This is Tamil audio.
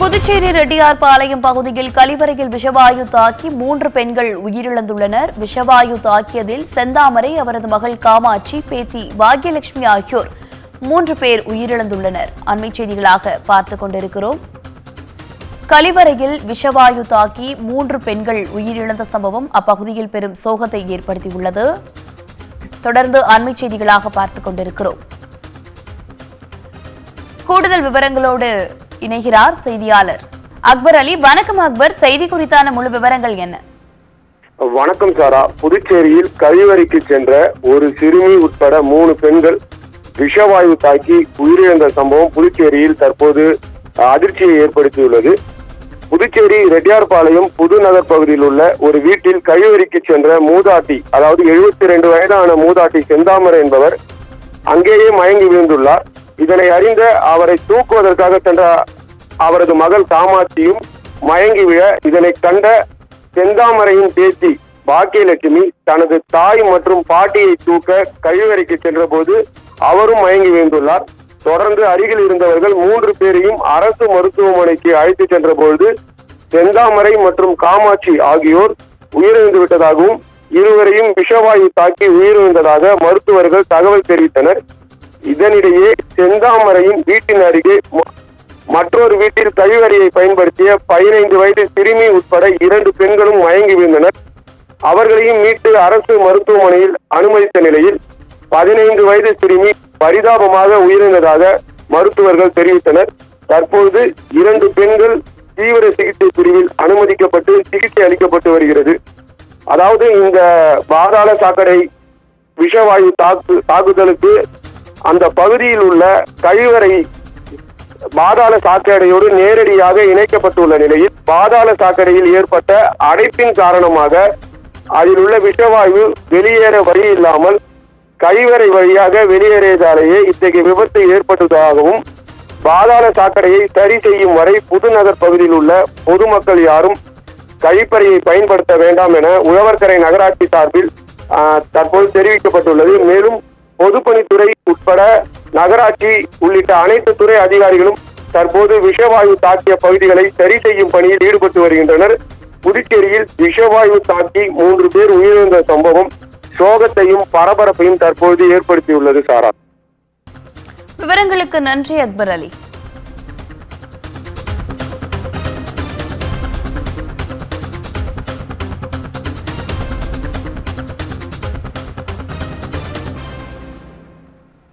புதுச்சேரி ரெட்டியார்பாளையம் பகுதியில் கழிவறையில் விஷவாயு தாக்கி 3 பெண்கள் உயிரிழந்துள்ளனர். விஷவாயு தாக்கியதில் செந்தாமரை, அவரது மகள் காமாட்சி, பேத்தி பாக்யலட்சுமி ஆகியோர் 3 பேர் உயிரிழந்துள்ளனர். அண்மை செய்திகளாக பார்த்துக் கொண்டிருக்கிறோம். கழிவறையில் விஷவாயு தாக்கி 3 பெண்கள் உயிரிழந்த சம்பவம் அப்பகுதியில் பெரும் சோகத்தை ஏற்படுத்தியுள்ளது. தொடர்ந்து அண்மை செய்திகளாக பார்த்துக் கொண்டிருக்கிறோம். கூடுதல் விவரங்களோடு இணைகிறார் செய்தியாளர் அக்பர் அலி. வணக்கம் அக்பர், செய்தி குறித்தான முழு விவரங்கள் என்ன? வணக்கம் சாரா. புதுச்சேரியில் கழிவறைக்கு சென்ற ஒரு சிறுமி உட்பட 3 பெண்கள் விஷவாயு தாக்கி உயிரிழந்த சம்பவம் புதுச்சேரியில் தற்போது அதிர்ச்சியை ஏற்படுத்தியுள்ளது. புதுச்சேரி ரெட்டியார்பாளையம் புதுநகர் பகுதியில் உள்ள ஒரு வீட்டில் கழிவறைக்கு சென்ற மூதாட்டி, அதாவது 72 வயதான மூதாட்டி செந்தாமரை என்பவர் அங்கேயே மயங்கி விழுந்துள்ளார். இதனை அறிந்த அவரை தூக்குவதற்காக சென்ற அவரது மகள் காமாட்சியும் மயங்கி விழ, இதனை கண்ட செந்தாமரையின் பேத்தி பாக்கியலட்சுமி தனது தாய் மற்றும் பாட்டியை தூக்க கழிவறைக்கு சென்ற போது அவரும் மயங்கி விழுந்துள்ளார். தொடர்ந்து அருகில் இருந்தவர்கள் 3 பேரையும் அரசு மருத்துவமனைக்கு அழைத்து சென்ற பொழுது செந்தாமரை மற்றும் காமாட்சி ஆகியோர் உயிரிழந்து விட்டதாகவும், இருவரையும் விஷவாயு தாக்கி உயிரிழந்ததாக மருத்துவர்கள் தகவல் தெரிவித்தனர். இதனிடையே செந்தாமரையின் வீட்டின் அருகே மற்றொரு வீட்டில் கழிவறையை பயன்படுத்திய 15 வயது சிறுமி உட்பட 2 பெண்களும் மயங்கி விழுந்தனர். அவர்களையும் மீட்டு அரசு மருத்துவமனையில் அனுமதித்த நிலையில் 15 வயது சிறுமி பரிதாபமாக உயிரிழந்ததாக மருத்துவர்கள் தெரிவித்தனர். தற்போது 2 பெண்கள் தீவிர சிகிச்சை பிரிவில் அனுமதிக்கப்பட்டு சிகிச்சை அளிக்கப்பட்டு வருகிறது. அதாவது இந்த பாதாள சாக்கடை விஷவாயு தாக்குதலுக்கு அந்த பகுதியில் உள்ள கழிவறை பாதாள சாக்கடையோடு நேரடியாக இணைக்கப்பட்டுள்ள நிலையில் பாதாள சாக்கடையில் ஏற்பட்ட அடைப்பின் காரணமாக அதில் உள்ள விஷவாயு வெளியேற வழி இல்லாமல் கழிவறை வழியாக வெளியேறியதாலேயே இத்தகைய விபத்து ஏற்பட்டதாகவும், பாதாள சாக்கடையை சரி செய்யும் வரை புதுநகர் பகுதியில் உள்ள பொதுமக்கள் யாரும் கழிப்பறையை பயன்படுத்த வேண்டாம் என உழவர்கரை நகராட்சி சார்பில் தற்போது தெரிவிக்கப்பட்டுள்ளது. மேலும் பொதுப்பணித்துறை உட்பட நகராட்சி உள்ளிட்ட அனைத்து துறை அதிகாரிகளும் தற்போது விஷவாயு தாக்கிய பகுதிகளை சரி செய்யும் பணியில் ஈடுபட்டு வருகின்றனர். புதுச்சேரியில் விஷவாயு தாக்கி 3 பேர் உயிரிழந்த சம்பவம் சோகத்தையும் பரபரப்பையும் தற்போது ஏற்படுத்தியுள்ளது. சாரா, விவரங்களுக்கு நன்றி அக்பர் அலி.